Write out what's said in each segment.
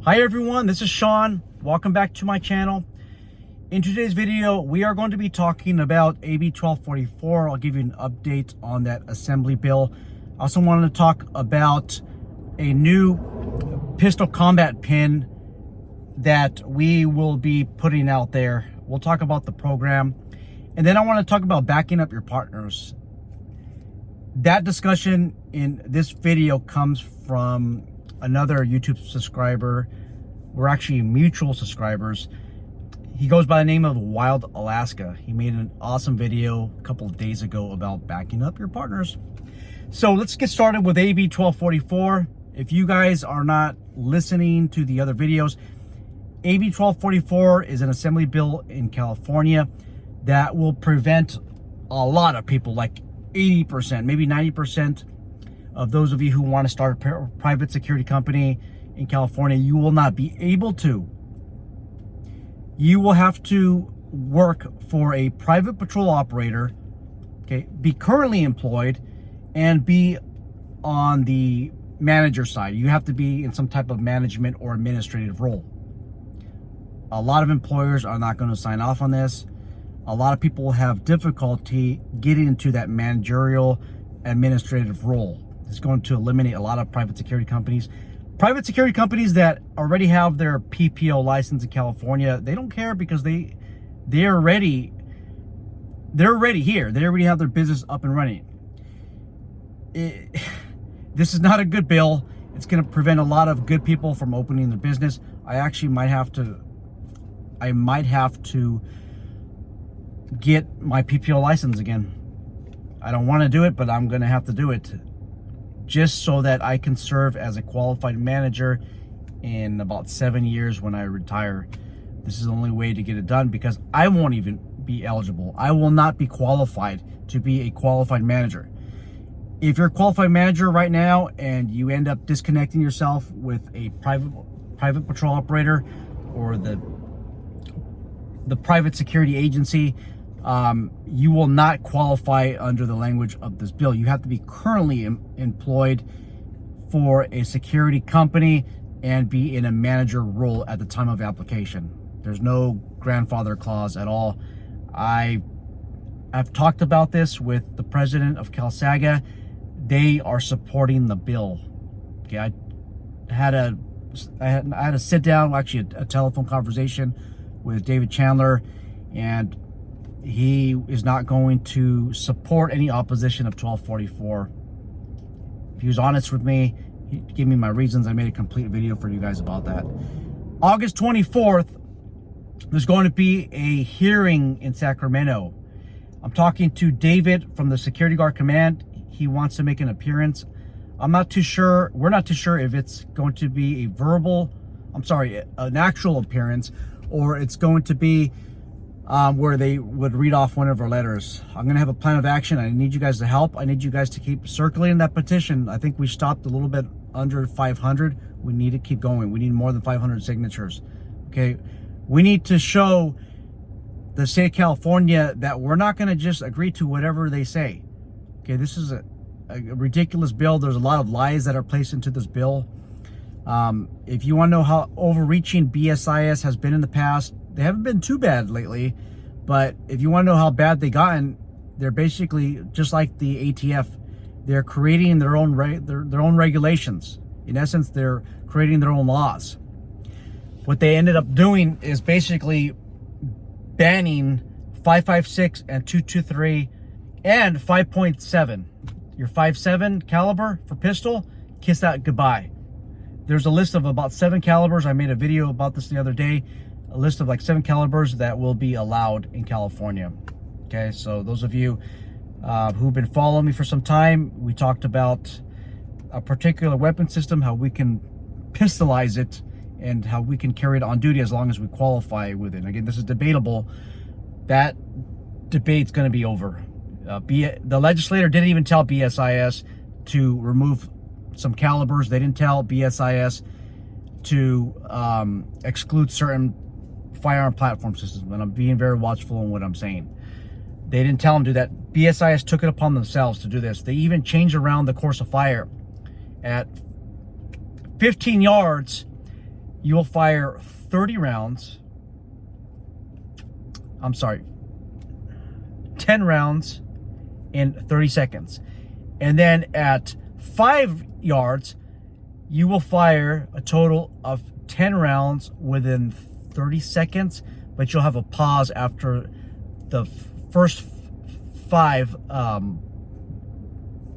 Hi everyone, this is Sean. Welcome back to my channel. In today's video, we are going to be talking about AB 1244. I'll give you an update on that assembly bill. I also wanted to talk about a new pistol combat pin that we will be putting out there. We'll talk about the program. And then I want to talk about backing up your partners. That discussion in this video comes from another YouTube subscriber. We're actually mutual subscribers. He goes by the name of Wild Alaska. He made an awesome video a couple of days ago about backing up your partners. So let's get started with AB 1244. If you guys are not listening to the other videos, AB 1244 is an assembly bill in California that will prevent a lot of people, like 80%, maybe 90% of those of you who want to start a private security company in California. You will not be able to. You will have to work for a private patrol operator, okay, be currently employed, and be on the manager side. You have to be in some type of management or administrative role. A lot of employers are not going to sign off on this. A lot of people have difficulty getting into that managerial administrative role. It's going to eliminate a lot of private security companies. Private security companies that already have their PPO license in California, they don't care because they're already here. They already have their business up and running. This is not a good bill. It's going to prevent a lot of good people from opening their business. I actually might have to get my PPO license again. I don't want to do it, but I'm going to have to do it just so that I can serve as a qualified manager in about 7 years when I retire. This is the only way to get it done because I won't even be eligible. I will not be qualified to be a qualified manager. If you're a qualified manager right now and you end up disconnecting yourself with a private patrol operator or the private security agency, you will not qualify under the language of this bill. You have to be currently employed for a security company and be in a manager role at the time of application. There's no grandfather clause at all. I've talked about this with the president of CalSAGA. They are supporting the bill. Okay, I had a sit down, actually a telephone conversation with David Chandler, and he is not going to support any opposition of 1244. He was honest with me. He gave me my reasons. I made a complete video for you guys about that. August 24th, there's going to be a hearing in Sacramento. I'm talking to David from the Security Guard Command. He wants to make an appearance. I'm not too sure. We're not too sure if it's going to be an actual appearance, or it's going to be where they would read off one of our letters. I'm going to have a plan of action. I need you guys to help. I need you guys to keep circulating that petition. I think we stopped a little bit under 500. We need to keep going. We need more than 500 signatures. Okay. We need to show the state of California that we're not going to just agree to whatever they say. Okay. This is a ridiculous bill. There's a lot of lies that are placed into this bill. If you want to know how overreaching BSIS has been in the past, they haven't been too bad lately, but if you want to know how bad they gotten, they're basically just like the ATF. They're creating their own regulations. In essence, they're creating their own laws. What they ended up doing is basically banning 5.56 and 223 and 5.7. Your 5.7 caliber for pistol, kiss that goodbye. There's a list of about 7 calibers. I made a video about this the other day. A list of like 7 calibers that will be allowed in California. Okay, so those of you who've been following me for some time, we talked about a particular weapon system, how we can pistolize it, and how we can carry it on duty as long as we qualify with it. Again, this is debatable. That debate's going to be over. The legislator didn't even tell BSIS to remove some calibers. They didn't tell BSIS to exclude certain firearm platform systems, and I'm being very watchful in what I'm saying. They didn't tell them to do that. BSIS took it upon themselves to do this. They even changed around the course of fire. At 15 yards, you will fire 30 rounds. I'm sorry, 10 rounds in 30 seconds. And then at 5 yards, you will fire a total of 10 rounds within 30 seconds, but you'll have a pause after the first 5.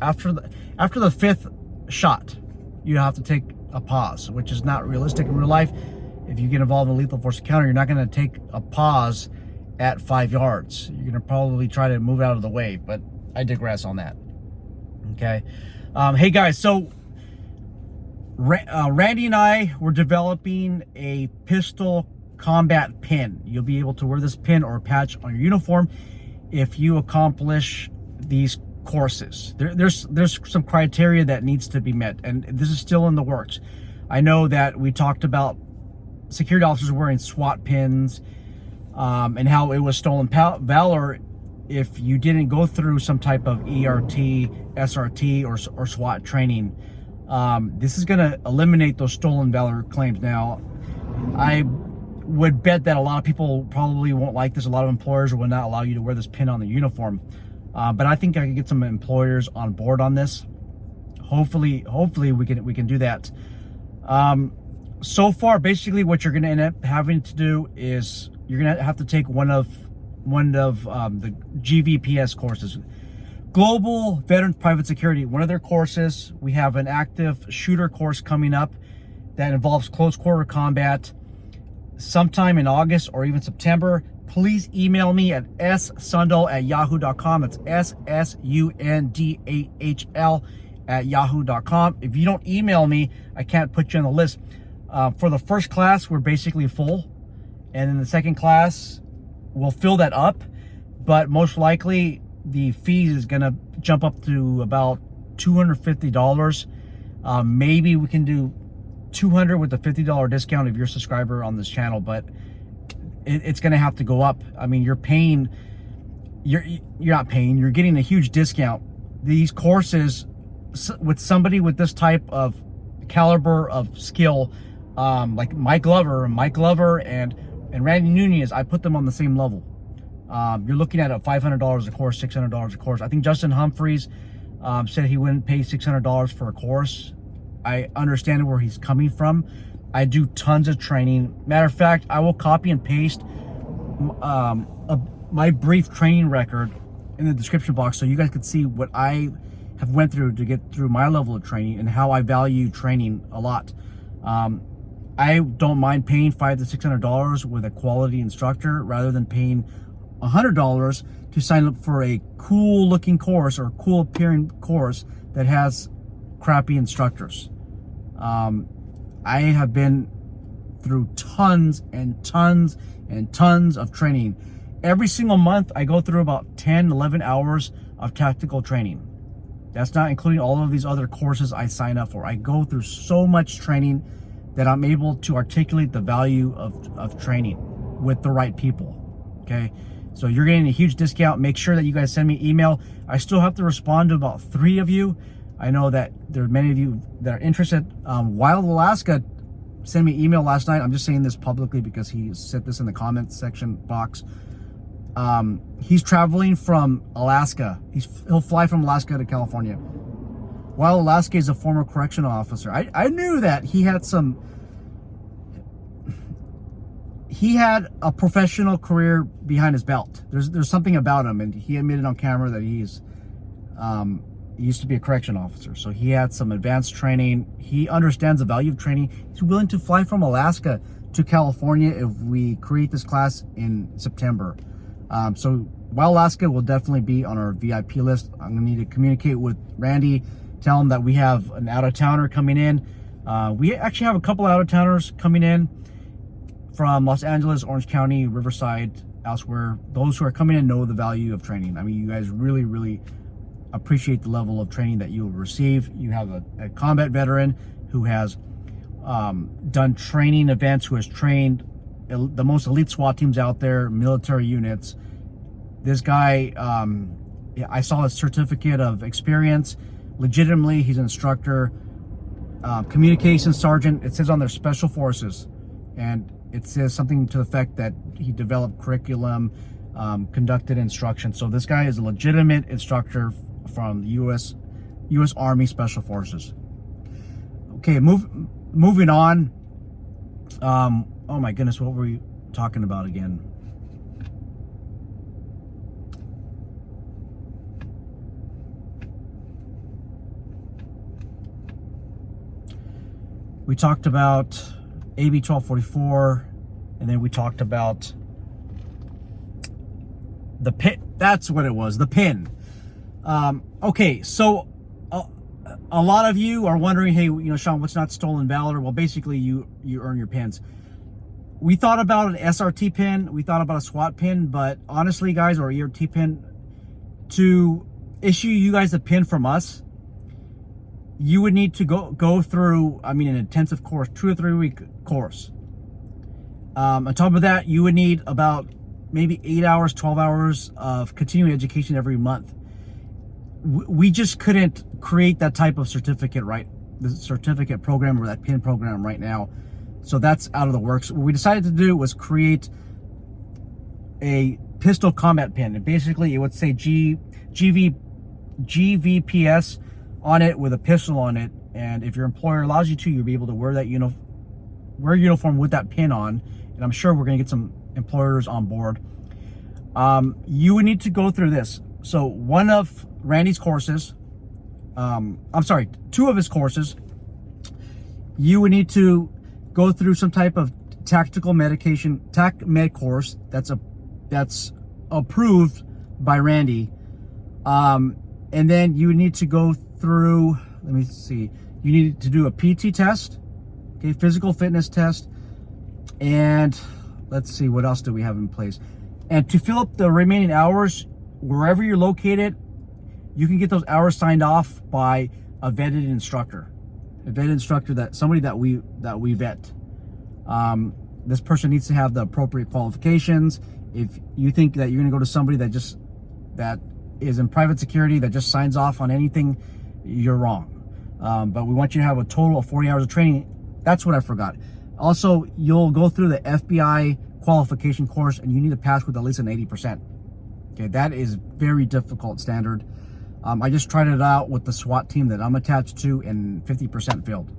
After the 5th shot, you have to take a pause, which is not realistic in real life. If you get involved in a lethal force encounter, you're not going to take a pause at 5 yards. You're going to probably try to move out of the way, but I digress on that. Okay. Hey guys, so Randy and I were developing a pistol combat pin. You'll be able to wear this pin or patch on your uniform if you accomplish these courses. There's some criteria that needs to be met, and this is still in the works. I know that we talked about security officers wearing SWAT pins, and how it was stolen valor if you didn't go through some type of ERT, SRT, or SWAT training. This is going to eliminate those stolen valor claims. Now, I would bet that a lot of people probably won't like this. A lot of employers will not allow you to wear this pin on the uniform. But I think I can get some employers on board on this. Hopefully we can do that. So far, basically, what you're going to end up having to do is you're going to have to take one of the GVPS courses, Global Veteran Private Security. One of their courses. We have an active shooter course coming up that involves close quarter combat, sometime in August or even September. Please email me at ssundal@yahoo.com. That's SSUNDAHL@yahoo.com. If you don't email me, I can't put you on the list. For the first class, we're basically full. And in the second class, we'll fill that up. But most likely, the fees is going to jump up to about $250. Maybe we can do $200 with a $50 discount if you're a subscriber on this channel, but it's going to have to go up. I mean, you're getting a huge discount. These courses with somebody with this type of caliber of skill, like Mike Glover and Randy Nunez, I put them on the same level. You're looking at a $500 a course, $600 a course. I think Justin Humphreys said he wouldn't pay $600 for a course. I understand where he's coming from. I do tons of training. Matter of fact, I will copy and paste my brief training record in the description box so you guys can see what I have went through to get through my level of training and how I value training a lot. I don't mind paying $500 to $600 with a quality instructor rather than paying $100 to sign up for a cool looking course or cool appearing course that has crappy instructors. I have been through tons and tons and tons of training. Every single month, I go through about 10, 11 hours of tactical training. That's not including all of these other courses I sign up for. I go through so much training that I'm able to articulate the value of training with the right people, okay? So you're getting a huge discount. Make sure that you guys send me email. I still have to respond to about 3 of you. I know that there are many of you that are interested. Wild Alaska sent me an email last night. I'm just saying this publicly because he said this in the comments section box. He's traveling from Alaska. He'll fly from Alaska to California. Wild Alaska is a former correctional officer. I knew that he had a professional career behind his belt. There's something about him, and he admitted on camera that he used to be a correction officer, so he had some advanced training. He understands the value of training. He's willing to fly from Alaska to California if we create this class in September. So Wild Alaska will definitely be on our VIP list. I'm gonna need to communicate with Randy, tell him that we have an out-of-towner coming in. We actually have a couple out-of-towners coming in from Los Angeles, Orange County, Riverside, elsewhere. Those who are coming in know the value of training. I mean, you guys really, really appreciate the level of training that you will receive. You have a combat veteran who has done training events, who has trained the most elite SWAT teams out there, military units. This guy, I saw his certificate of experience. Legitimately, he's an instructor, communications sergeant. It says on their special forces. and it says something to the effect that he developed curriculum, conducted instruction. So this guy is a legitimate instructor from the U.S. Army Special Forces. Okay, moving on. Oh my goodness, what were we talking about again? We talked about AB 1244, and then we talked about the pin. That's what it was, the pin. Okay, so a lot of you are wondering, hey, Sean, what's not stolen valor? Well, basically, you earn your pins. We thought about an SRT pin, we thought about a SWAT pin, but honestly, guys, or ERT pin, to issue you guys a pin from us, you would need to go through, an intensive course, 2 or 3 week course. On top of that, you would need about maybe 8 hours, 12 hours of continuing education every month. We just couldn't create that type of certificate, right? The certificate program or that pin program right now. So that's out of the works. What we decided to do was create a pistol combat pin. And basically it would say GVPS on it with a pistol on it. And if your employer allows you to, you'll be able to wear that uniform with that pin on. And I'm sure we're going to get some employers on board. You would need to go through this. So one of Randy's courses, 2 of his courses, you would need to go through some type of tactical medication, TAC med course that's approved by Randy. And then you would need to go through, let me see, you need to do a PT test, okay, physical fitness test, and let's see, what else do we have in place? And to fill up the remaining hours, wherever you're located, you can get those hours signed off by a vetted instructor. A vetted instructor, somebody that we vet. This person needs to have the appropriate qualifications. If you think that you're going to go to somebody that is in private security that just signs off on anything, you're wrong. But we want you to have a total of 40 hours of training. That's what I forgot. Also, you'll go through the FBI qualification course, and you need to pass with at least an 80%. Okay, that is very difficult standard. I just tried it out with the SWAT team that I'm attached to, and 50% failed.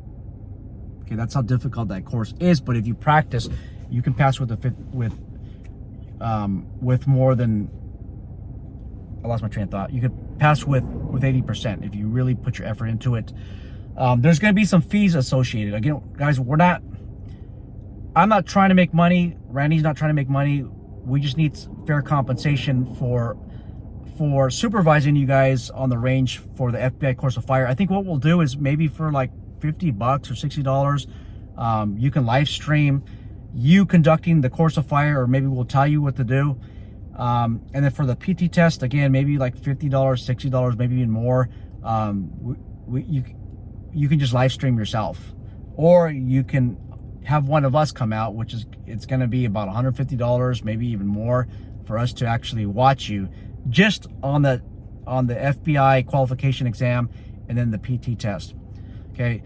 Okay, that's how difficult that course is. But if you practice, you can pass with more than, I lost my train of thought. You could pass with 80% if you really put your effort into it. There's going to be some fees associated. Again, guys, I'm not trying to make money. Randy's not trying to make money. We just need fair compensation for supervising you guys on the range for the FBI course of fire. I think what we'll do is maybe for like $50 or $60, you can live stream you conducting the course of fire, or maybe we'll tell you what to do. And then for the PT test, again, maybe like $50, $60, maybe even more. You can just live stream yourself, or you can have one of us come out, it's going to be about $150, maybe even more, for us to actually watch you just on the FBI qualification exam and then the PT test. Okay,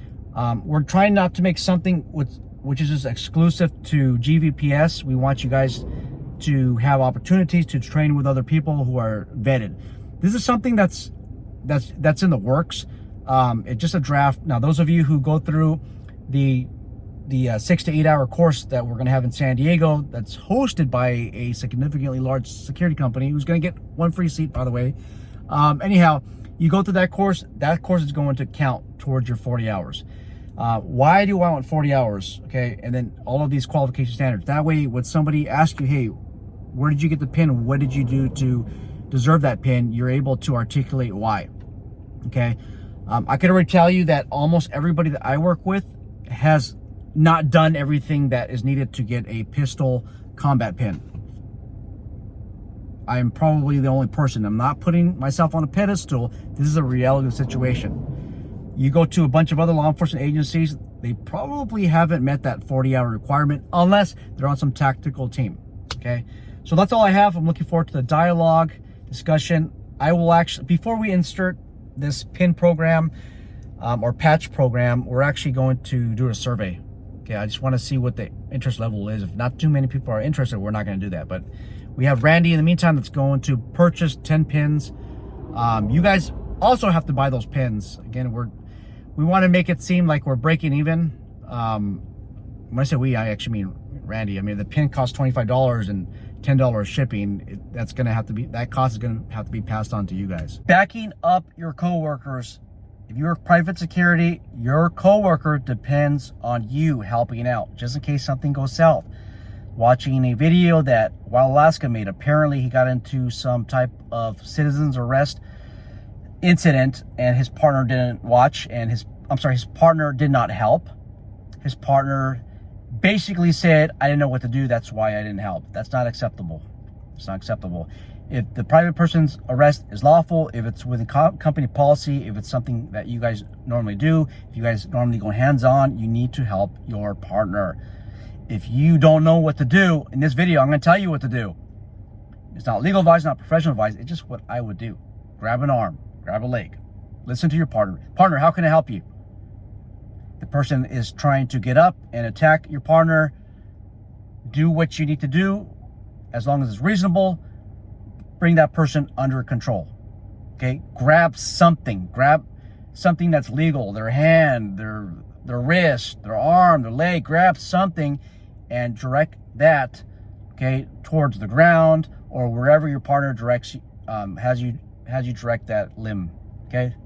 we're trying not to make something which is just exclusive to GVPS. We want you guys to have opportunities to train with other people who are vetted. This is something that's in the works. It's just a draft. Now, those of you who go through the 6 to 8 hour course that we're going to have in San Diego, that's hosted by a significantly large security company, who's going to get one free seat, by the way. Anyhow, you go through that course is going to count towards your 40 hours. Why do I want 40 hours? Okay, and then all of these qualification standards. That way, when somebody asks you, hey, where did you get the pin? What did you do to deserve that pin? You're able to articulate why. Okay, I can already tell you that almost everybody that I work with has not done everything that is needed to get a pistol combat pin. I am probably the only person. I'm not putting myself on a pedestal. This is a reality situation. You go to a bunch of other law enforcement agencies, they probably haven't met that 40-hour requirement unless they're on some tactical team. Okay, so that's all I have. I'm looking forward to the dialogue, discussion. I will actually, before we insert this pin program or patch program, we're actually going to do a survey. Okay, I just want to see what the interest level is. If not too many people are interested, we're not going to do that. But we have Randy in the meantime that's going to purchase 10 pins. You guys also have to buy those pins. Again, we want to make it seem like we're breaking even. When I say we, I actually mean Randy. I mean, the pin costs $25 and $10 shipping. That cost is going to have to be passed on to you guys. Backing up your coworkers. If you're private security, your coworker depends on you helping out, just in case something goes south. Watching a video that Wild Alaska made, apparently he got into some type of citizen's arrest incident, and his partner didn't watch, and his partner did not help. His partner basically said, I didn't know what to do, that's why I didn't help. That's not acceptable. It's not acceptable. If the private person's arrest is lawful, if it's within company policy, if it's something that you guys normally do, if you guys normally go hands-on, you need to help your partner. If you don't know what to do, in this video, I'm going to tell you what to do. It's not legal advice, not professional advice. It's just what I would do. Grab an arm, grab a leg, listen to your partner. Partner, how can I help you? The person is trying to get up and attack your partner. Do what you need to do, as long as it's reasonable. Bring that person under control. Okay, grab something that's legal. Their hand, their wrist, their arm, their leg. Grab something and direct that, okay, towards the ground or wherever your partner directs. Has you direct that limb. Okay,